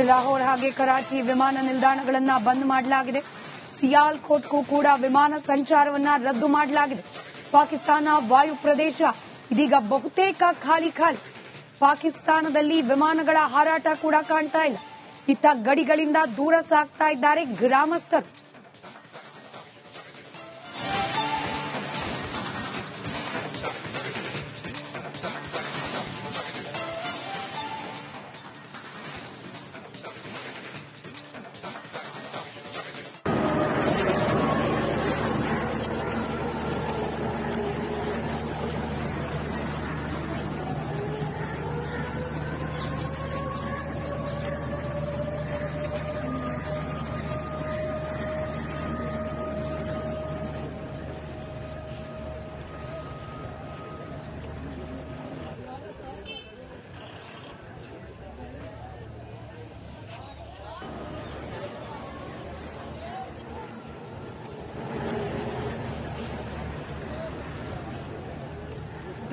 ಲಾಹೋರ್ ಹಾಗೆ ಕರಾಚಿ ವಿಮಾನ ನಿಲ್ದಾಣಗಳನ್ನ ಬಂದ್ ಮಾಡಲಾಗಿದೆ. ಸಿಯಾಲ್ಕೋಟ್ಗೂ ಕೂಡ ವಿಮಾನ ಸಂಚಾರವನ್ನ ರದ್ದು ಮಾಡಲಾಗಿದೆ. ಪಾಕಿಸ್ತಾನ ವಾಯು ಪ್ರದೇಶ ಇದೀಗ ಬಹುತೇಕ ಖಾಲಿ. ಪಾಕಿಸ್ತಾನದಲ್ಲಿ ವಿಮಾನಗಳ ಹಾರಾಟ ಕೂಡ ಕಾಣ್ತಾ ಇಲ್ಲ. ಇತ್ತ ಗಡಿಗಳಿಂದ ದೂರ ಸಾಗ್ತಾ ಇದ್ದಾರೆ ಗ್ರಾಮಸ್ಥರು.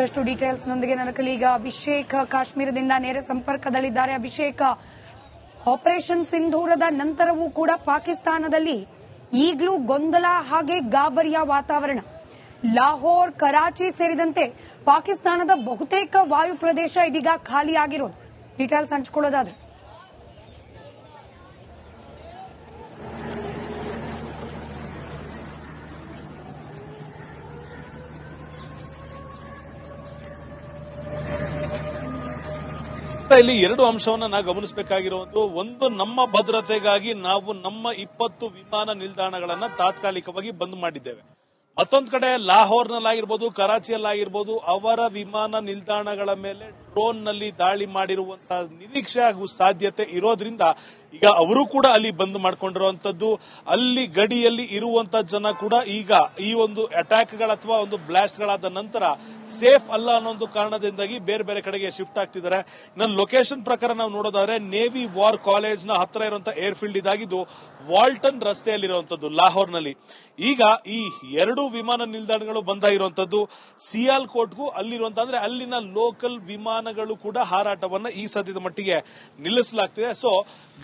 ಮತ್ತಷ್ಟು ಡೀಟೇಲ್ಸ್ ನೊಂದಿಗೆ ನನ್ನ ಕಲೀಗ ಅಭಿಷೇಕ್ ಕಾಶ್ಮೀರದಿಂದ ನೇರ ಸಂಪರ್ಕದಲ್ಲಿದ್ದಾರೆ. ಅಭಿಷೇಕ್, ಆಪರೇಷನ್ ಸಿಂಧೂರದ ನಂತರವೂ ಕೂಡ ಪಾಕಿಸ್ತಾನದಲ್ಲಿ ಈಗಲೂ ಗೊಂದಲ ಹಾಗೆ ಗಾಬರಿಯ ವಾತಾವರಣ. ಲಾಹೋರ್, ಕರಾಚಿ ಸೇರಿದಂತೆ ಪಾಕಿಸ್ತಾನದ ಬಹುತೇಕ ವಾಯು ಪ್ರದೇಶ ಇದೀಗ ಖಾಲಿಯಾಗಿರೋದು. ಡೀಟೇಲ್ಸ್ ಹಂಚಿಕೊಳ್ಳೋದಾದ್ರೆ ಇಲ್ಲಿ ಎರಡು ಅಂಶವನ್ನ ನಾವು ಗಮನಿಸಬೇಕಾಗಿರುವುದು, ಒಂದು ನಮ್ಮ ಭದ್ರತೆಗಾಗಿ ನಾವು ನಮ್ಮ 20 ವಿಮಾನ ನಿಲ್ದಾಣಗಳನ್ನ ತಾತ್ಕಾಲಿಕವಾಗಿ ಬಂದ್ ಮಾಡಿದ್ದೇವೆ. ಮತ್ತೊಂದು ಕಡೆ ಲಾಹೋರ್ನಲ್ಲಾಗಿರ್ಬೋದು, ಕರಾಚಿಯಲ್ಲಾಗಿರ್ಬೋದು ಅವರ ವಿಮಾನ ನಿಲ್ದಾಣಗಳ ಮೇಲೆ ಡ್ರೋನ್ ನಲ್ಲಿ ದಾಳಿ ಮಾಡಿರುವಂತಹ ನಿರೀಕ್ಷೆ ಹಾಗೂ ಸಾಧ್ಯತೆ ಇರೋದ್ರಿಂದ ಈಗ ಅವರು ಕೂಡ ಅಲ್ಲಿ ಬಂದ್ ಮಾಡ್ಕೊಂಡಿರುವಂತದ್ದು. ಅಲ್ಲಿ ಗಡಿಯಲ್ಲಿ ಇರುವಂತಹ ಜನ ಕೂಡ ಈಗ ಈ ಒಂದು ಅಟ್ಯಾಕ್ ಗಳ ಅಥವಾ ಒಂದು ಬ್ಲಾಸ್ಟ್ ಗಳಾದ ನಂತರ ಸೇಫ್ ಅಲ್ಲ ಅನ್ನೋ ಒಂದು ಕಾರಣದಿಂದಾಗಿ ಬೇರೆ ಬೇರೆ ಕಡೆಗೆ ಶಿಫ್ಟ್ ಆಗ್ತಿದ್ದಾರೆ. ನನ್ನ ಲೊಕೇಶನ್ ಪ್ರಕಾರ ನಾವು ನೋಡೋದಾದ್ರೆ ನೇವಿ ವಾರ್ ಕಾಲೇಜ್ ನ ಹತ್ತಿರ ಇರುವಂತಹ ಏರ್ಫೀಲ್ಡ್ ಇದಾಗಿದ್ದು ವಾಲ್ಟನ್ ರಸ್ತೆಯಲ್ಲಿರುವಂತದ್ದು ಲಾಹೋರ್ನಲ್ಲಿ. ಈಗ ಈ ಎರಡು ವಿಮಾನ ನಿಲ್ದಾಣಗಳು ಬಂದಾಗಿರುವಂತದ್ದು. ಸಿಯಾಲ್ಕೋಟ್ಗೂ ಅಲ್ಲಿರುವಂತಹ ಅಂದ್ರೆ ಅಲ್ಲಿನ ಲೋಕಲ್ ವಿಮಾನಗಳು ಕೂಡ ಹಾರಾಟವನ್ನ ಈ ಸದ್ಯದ ಮಟ್ಟಿಗೆ ನಿಲ್ಲಿಸಲಾಗ್ತಿದೆ. ಸೊ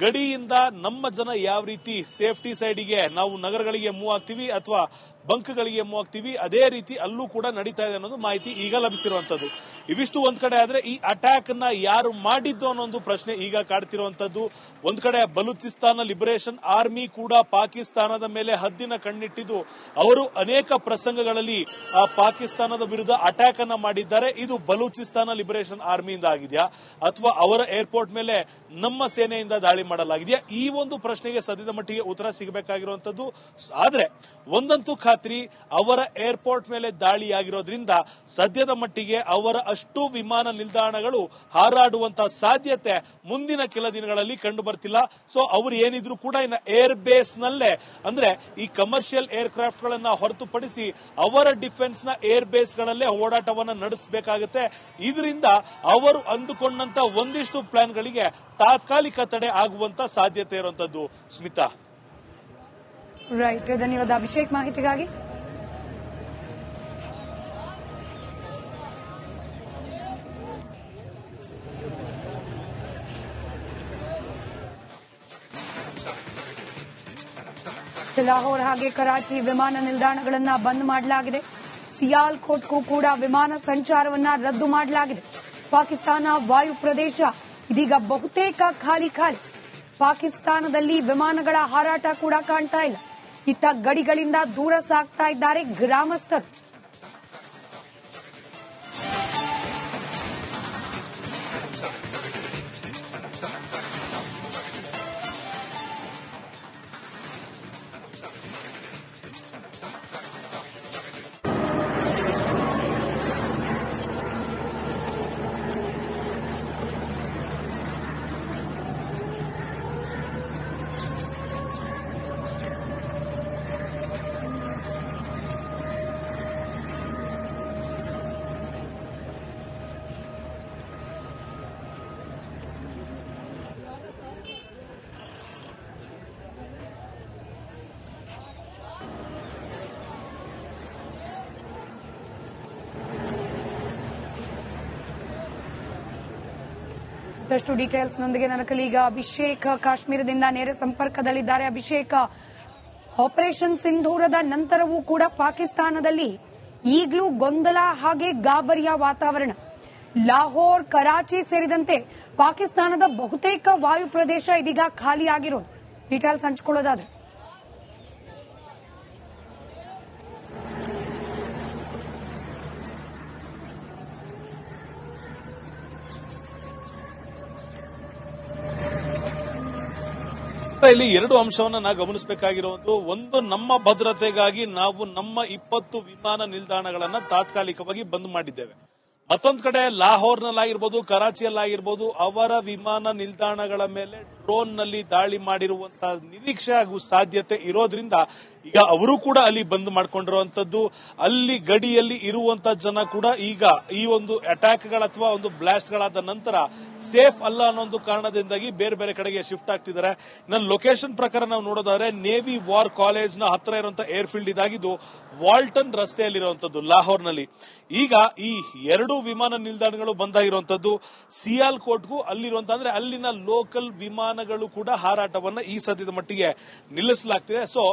ಗಡಿಯಿಂದ ನಮ್ಮ ಜನ ಯಾವ ರೀತಿ ಸೇಫ್ಟಿ ಸೈಡ್ಗೆ ನಾವು ನಗರಗಳಿಗೆ ಮೂವ್ ಆಗ್ತೀವಿ ಅಥವಾ ಬಂಕ್ಗಳಿಗೆ ಮೂವ್ ಆಗ್ತೀವಿ, ಅದೇ ರೀತಿ ಅಲ್ಲೂ ಕೂಡ ನಡೀತಾ ಇದೆ ಅನ್ನೋದು ಮಾಹಿತಿ ಈಗ ಲಭಿಸಿರುವಂತದ್ದು. ಇವಿಷ್ಟು ಒಂದ್ ಕಡೆ ಆದ್ರೆ ಈ ಅಟ್ಯಾಕ್ ನ ಯಾರು ಮಾಡಿದ್ದು ಅನ್ನೋ ಒಂದು ಪ್ರಶ್ನೆ ಈಗ ಕಾಡ್ತಿರುವಂತದ್ದು. ಒಂದ್ ಕಡೆ ಬಲೂಚಿಸ್ತಾನ ಲಿಬರೇಷನ್ ಆರ್ಮಿ ಕೂಡ ಪಾಕಿಸ್ತಾನದ ಮೇಲೆ ಹದ್ದಿನ ಕಣ್ಣಿಟ್ಟಿದ್ದು ಅವರು ಅನೇಕ ಪ್ರಸಂಗಗಳಲ್ಲಿ ಪಾಕಿಸ್ತಾನದ ವಿರುದ್ಧ ಅಟ್ಯಾಕ್ ಅನ್ನ ಮಾಡಿದ್ದಾರೆ. ಇದು ಬಲೂಚಿಸ್ತಾನ ಲಿಬರೇಷನ್ ಆರ್ಮಿಯಿಂದ ಆಗಿದೆಯಾ ಅಥವಾ ಅವರ ಏರ್ಪೋರ್ಟ್ ಮೇಲೆ ನಮ್ಮ ಸೇನೆಯಿಂದ ದಾಳಿ ಮಾಡಲಾಗಿದೆಯಾ? ಈ ಒಂದು ಪ್ರಶ್ನೆಗೆ ಸದ್ಯದ ಮಟ್ಟಿಗೆ ಉತ್ತರ ಸಿಗಬೇಕಾಗಿರುವಂತದ್ದು. ಆದ್ರೆ ಒಂದಂತೂ ಖಾತ್ರಿ, ಅವರ ಏರ್ಪೋರ್ಟ್ ಮೇಲೆ ದಾಳಿಯಾಗಿರೋದ್ರಿಂದ ಸದ್ಯದ ಮಟ್ಟಿಗೆ ಅವರ ಅಷ್ಟು ವಿಮಾನ ನಿಲ್ದಾಣಗಳು ಹಾರಾಡುವಂತಹ ಸಾಧ್ಯತೆ ಮುಂದಿನ ಕೆಲ ದಿನಗಳಲ್ಲಿ ಕಂಡು ಬರ್ತಿಲ್ಲ. ಸೊ ಅವರು ಏನಿದ್ರು ಕೂಡ ಇನ್ನು ಏರ್ ಬೇಸ್ ನಲ್ಲೇ ಅಂದ್ರೆ ಈ ಕಮರ್ಷಿಯಲ್ ಏರ್ ಕ್ರಾಫ್ಟ್ ಗಳನ್ನ ಹೊರತುಪಡಿಸಿ ಅವರ ಡಿಫೆನ್ಸ್ ನ ಏರ್ ಬೇಸ್ ಗಳಲ್ಲೇ ಓಡಾಟವನ್ನ ನಡೆಸಬೇಕಾಗುತ್ತೆ. ಇದರಿಂದ ಅವರು ಅಂದುಕೊಂಡಂತ ಒಂದಿಷ್ಟು ಪ್ಲಾನ್ಗಳಿಗೆ ತಾತ್ಕಾಲಿಕ ತಡೆ ಆಗುವಂತ ಸಾಧ್ಯತೆ ಇರುವಂತದ್ದು. ಸ್ಮಿತಾ, ರೈಟ್, ಧನ್ಯವಾದ ಅಭಿಷೇಕ್ ಮಾಹಿತಿಗಾಗಿ. ಲಾಹೋರ್ ಹಾಗೆ ಕರಾಚಿ ವಿಮಾನ ನಿಲ್ದಾಣಗಳನ್ನ ಬಂದ್ ಮಾಡಲಾಗಿದೆ. ಸಿಯಾಲ್ಕೋಟ್ಗೂ ಕೂಡ ವಿಮಾನ ಸಂಚಾರವನ್ನ ರದ್ದು ಮಾಡಲಾಗಿದೆ. ಪಾಕಿಸ್ತಾನ ವಾಯು ಪ್ರದೇಶ ಇದೀಗ ಬಹುತೇಕ ಖಾಲಿ. ಪಾಕಿಸ್ತಾನದಲ್ಲಿ ವಿಮಾನಗಳ ಹಾರಾಟ ಕೂಡ ಕಾಣ್ತಾ ಇಲ್ಲ. ಇತ್ತ ಗಡಿಗಳಿಂದ ದೂರ ಸಾಗ್ತಾ ಇದ್ದಾರೆ ಗ್ರಾಮಸ್ಥರು. ಮತ್ತಷ್ಟು ಡೀಟೇಲ್ಸ್ ನೊಂದಿಗೆ ನನ್ನ ಕಲೀಗ ಅಭಿಷೇಕ್ ಕಾಶ್ಮೀರದಿಂದ ನೇರ ಸಂಪರ್ಕದಲ್ಲಿದ್ದಾರೆ. ಅಭಿಷೇಕ್, ಆಪರೇಷನ್ ಸಿಂಧೂರದ ನಂತರವೂ ಕೂಡ ಪಾಕಿಸ್ತಾನದಲ್ಲಿ ಈಗಲೂ ಗೊಂದಲ ಹಾಗೆ ಗಾಬರಿಯ ವಾತಾವರಣ. ಲಾಹೋರ್, ಕರಾಚಿ ಸೇರಿದಂತೆ ಪಾಕಿಸ್ತಾನದ ಬಹುತೇಕ ವಾಯು ಪ್ರದೇಶ ಇದೀಗ ಖಾಲಿಯಾಗಿರೋದು. ಡೀಟೇಲ್ಸ್ ಹಂಚಿಕೊಳ್ಳೋದಾದ್ರೆ ಇಲ್ಲಿ ಎರಡು ಅಂಶವನ್ನ ನಾವು ಗಮನಿಸಬೇಕಾಗಿರುವುದು, ಒಂದು ನಮ್ಮ ಭದ್ರತೆಗಾಗಿ ನಾವು ನಮ್ಮ 20 ವಿಮಾನ ನಿಲ್ದಾಣಗಳನ್ನ ತಾತ್ಕಾಲಿಕವಾಗಿ ಬಂದ್ ಮಾಡಿದ್ದೇವೆ. ಮತ್ತೊಂದು ಕಡೆ ಲಾಹೋರ್ನಲ್ಲಾಗಿರ್ಬೋದು, ಕರಾಚಿಯಲ್ಲಾಗಿರ್ಬೋದು ಅವರ ವಿಮಾನ ನಿಲ್ದಾಣಗಳ ಮೇಲೆ ಡ್ರೋನ್ ನಲ್ಲಿ ದಾಳಿ ಮಾಡಿರುವಂತಹ ನಿರೀಕ್ಷೆ ಹಾಗೂ ಸಾಧ್ಯತೆ ಇರೋದ್ರಿಂದ ಈಗ ಅವರು ಕೂಡ ಅಲ್ಲಿ ಬಂದ್ ಮಾಡ್ಕೊಂಡಿರುವಂತದ್ದು. ಅಲ್ಲಿ ಗಡಿಯಲ್ಲಿ ಇರುವಂತಹ ಜನ ಕೂಡ ಈಗ ಈ ಒಂದು ಅಟ್ಯಾಕ್ಗಳ ಅಥವಾ ಒಂದು ಬ್ಲಾಸ್ಟ್ಗಳಾದ ನಂತರ ಸೇಫ್ ಅಲ್ಲ ಅನ್ನೋ ಒಂದು ಕಾರಣದಿಂದಾಗಿ ಬೇರೆ ಬೇರೆ ಕಡೆಗೆ ಶಿಫ್ಟ್ ಆಗ್ತಿದ್ದಾರೆ. ನನ್ನ ಲೊಕೇಶನ್ ಪ್ರಕಾರ ನಾವು ನೋಡೋದಾದ್ರೆ ನೇವಿ ವಾರ್ ಕಾಲೇಜ್ ನ ಹತ್ರ ಇರುವಂತಹ ಏರ್ಫೀಲ್ಡ್ ಇದಾಗಿದ್ದು ವಾಲ್ಟನ್ ರಸ್ತೆಯಲ್ಲಿರುವಂತದ್ದು ಲಾಹೋರ್ನಲ್ಲಿ. ಈಗ ಈ ಎರಡು ವಿಮಾನ ನಿಲ್ದಾಣಗಳು ಬಂದಾಗಿರುವಂತದ್ದು. ಸಿಯಾಲ್ಕೋಟ್ಗೂ ಅಲ್ಲಿರುವಂತಹ ಅಂದ್ರೆ ಅಲ್ಲಿನ ಲೋಕಲ್ ವಿಮಾನಗಳು ಕೂಡ ಹಾರಾಟವನ್ನ ಈ ಸದ್ಯದ ಮಟ್ಟಿಗೆ ನಿಲ್ಲಿಸಲಾಗ್ತಿದೆ. ಸೊ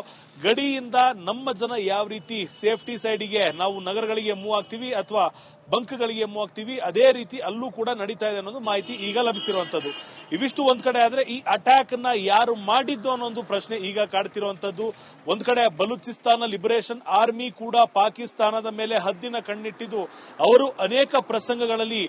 ಗಡಿಯಿಂದ ನಮ್ಮ ಜನ ಯಾವ ರೀತಿ ಸೇಫ್ಟಿ ಸೈಡ್ಗೆ ನಾವು ನಗರಗಳಿಗೆ ಮೂವ್ ಆಗ್ತೀವಿ ಅಥವಾ ಬಂಕ್ಗಳಿಗೆ ಮೂವ್ ಆಗ್ತೀವಿ, ಅದೇ ರೀತಿ ಅಲ್ಲೂ ಕೂಡ ನಡೀತಾ ಇದೆ ಅನ್ನೋದು ಮಾಹಿತಿ ಈಗ ಲಭಿಸಿರುವಂತದ್ದು. ಇವಿಷ್ಟು ಒಂದ್ ಕಡೆ ಆದ್ರೆ ಈ ಅಟ್ಯಾಕ್ ನ ಯಾರು ಮಾಡಿದ್ದು ಅನ್ನೋ ಒಂದು ಪ್ರಶ್ನೆ ಈಗ ಕಾಡ್ತಿರುವಂತದ್ದು. ಒಂದ್ ಕಡೆ ಬಲೂಚಿಸ್ತಾನ ಲಿಬರೇಷನ್ ಆರ್ಮಿ ಕೂಡ ಪಾಕಿಸ್ತಾನದ ಮೇಲೆ ಹದ್ದಿನ ಕಣ್ಣಿಟ್ಟಿದ್ದು ಅವರು ಅನೇಕ ಪ್ರಸಂಗಗಳಲ್ಲಿ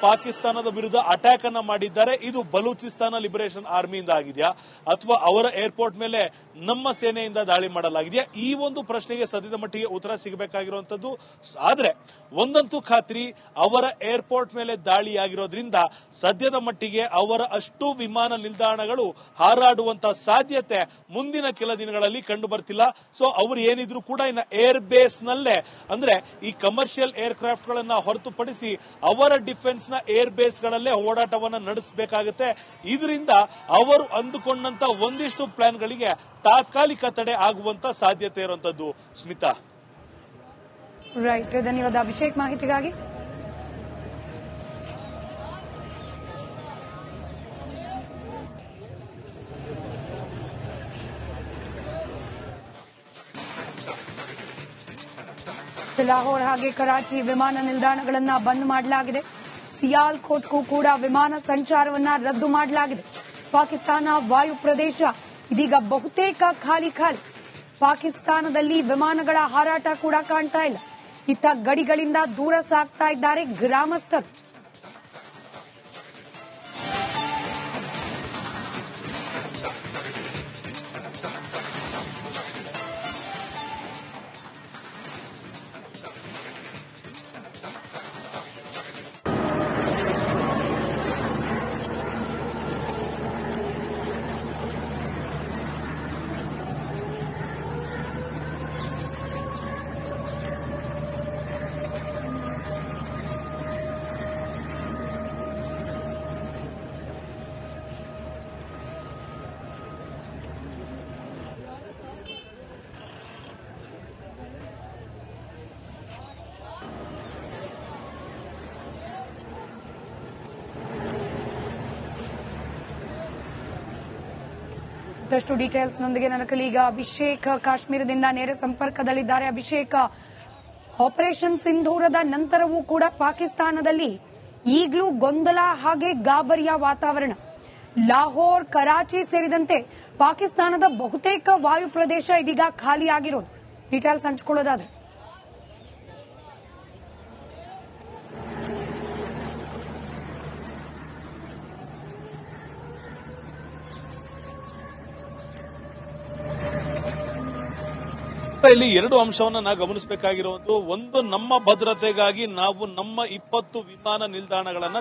ಪಾಕಿಸ್ತಾನದ ವಿರುದ್ಧ ಅಟ್ಯಾಕ್ ಅನ್ನ ಮಾಡಿದ್ದಾರೆ. ಇದು ಬಲೂಚಿಸ್ತಾನ ಲಿಬರೇಷನ್ ಆರ್ಮಿಯಿಂದ ಆಗಿದೆಯಾ ಅಥವಾ ಅವರ ಏರ್ಪೋರ್ಟ್ ಮೇಲೆ ನಮ್ಮ ಸೇನೆಯಿಂದ ದಾಳಿ ಮಾಡಲಾಗಿದೆಯಾ? ಈ ಒಂದು ಪ್ರಶ್ನೆಗೆ ಸದ್ಯದ ಮಟ್ಟಿಗೆ ಉತ್ತರ ಸಿಗಬೇಕಾಗಿರುವಂತದ್ದು. ಆದ್ರೆ ಒಂದಂತೂ ಖಾತ್ರಿ, ಅವರ ಏರ್ಪೋರ್ಟ್ ಮೇಲೆ ದಾಳಿಯಾಗಿರೋದ್ರಿಂದ ಸದ್ಯದ ಮಟ್ಟಿಗೆ ಅವರ ಅಷ್ಟು ವಿಮಾನ ನಿಲ್ದಾಣಗಳು ಹಾರಾಡುವಂತಹ ಸಾಧ್ಯತೆ ಮುಂದಿನ ಕೆಲ ದಿನಗಳಲ್ಲಿ ಕಂಡು ಬರ್ತಿಲ್ಲ. ಸೊ ಅವರು ಏನಿದ್ರು ಕೂಡ ಇನ್ನು ಏರ್ ಬೇಸ್ ನಲ್ಲೇ ಅಂದ್ರೆ ಈ ಕಮರ್ಷಿಯಲ್ ಏರ್ ಕ್ರಾಫ್ಟ್ ಗಳನ್ನ ಹೊರತುಪಡಿಸಿ ಅವರ ಡಿಫೆನ್ಸ್ ನ ಏರ್ ಬೇಸ್ ಗಳಲ್ಲೇ ಓಡಾಟವನ್ನ ನಡೆಸಬೇಕಾಗುತ್ತೆ. ಇದರಿಂದ ಅವರು ಅಂದುಕೊಂಡಂತ ಒಂದಿಷ್ಟು ಪ್ಲಾನ್ ಗಳಿಗೆ ತಾತ್ಕಾಲಿಕ ತಡೆ ಆಗುವಂತ ಸಾಧ್ಯತೆ ಇರುವಂತದ್ದು. ಸ್ಮಿತಾ, ರೈಟ್, ಧನ್ಯವಾದ ಅಭಿಷೇಕ್ ಮಾಹಿತಿಗಾಗಿ. ಲಾಹೋರ್ ಹಾಗೆ ಕರಾಚಿ ವಿಮಾನ ನಿಲ್ದಾಣಗಳನ್ನ ಬಂದ್ ಮಾಡಲಾಗಿದೆ. ಸಿಯಾಲ್ಕೋಟ್ಗೂ ಕೂಡ ವಿಮಾನ ಸಂಚಾರವನ್ನ ರದ್ದು ಮಾಡಲಾಗಿದೆ. ಪಾಕಿಸ್ತಾನ ವಾಯು ಪ್ರದೇಶ ಇದೀಗ ಬಹುತೇಕ ಖಾಲಿ. ಪಾಕಿಸ್ತಾನದಲ್ಲಿ ವಿಮಾನಗಳ ಹಾರಾಟ ಕೂಡ ಕಾಣ್ತಾ ಇಲ್ಲ. ಇತ್ತ ಗಡಿಗಳಿಂದ ದೂರ ಸಾಗ್ತಾ ಇದ್ದಾರೆ ಗ್ರಾಮಸ್ಥರು. ಮತ್ತಷ್ಟು ಡೀಟೇಲ್ಸ್ ನೊಂದಿಗೆ ನನ್ನ ಕಲೀಗ ಅಭಿಷೇಕ್ ಕಾಶ್ಮೀರದಿಂದ ನೇರ ಸಂಪರ್ಕದಲ್ಲಿದ್ದಾರೆ. ಅಭಿಷೇಕ್, ಆಪರೇಷನ್ ಸಿಂಧೂರದ ನಂತರವೂ ಕೂಡ ಪಾಕಿಸ್ತಾನದಲ್ಲಿ ಈಗಲೂ ಗೊಂದಲ ಹಾಗೆ ಗಾಬರಿಯ ವಾತಾವರಣ. ಲಾಹೋರ್, ಕರಾಚಿ ಸೇರಿದಂತೆ ಪಾಕಿಸ್ತಾನದ ಬಹುತೇಕ ವಾಯು ಪ್ರದೇಶ ಇದೀಗ ಖಾಲಿಯಾಗಿರೋದು. ಡೀಟೇಲ್ಸ್ ಹಂಚಿಕೊಳ್ಳೋದಾದ್ರೆ ಇಲ್ಲಿ ಎರಡು ಅಂಶವನ್ನ ನಾವು ಗಮನಿಸಬೇಕಾಗಿರುವುದು, ಒಂದು ನಮ್ಮ ಭದ್ರತೆಗಾಗಿ ನಾವು ನಮ್ಮ 20 ವಿಮಾನ ನಿಲ್ದಾಣಗಳನ್ನ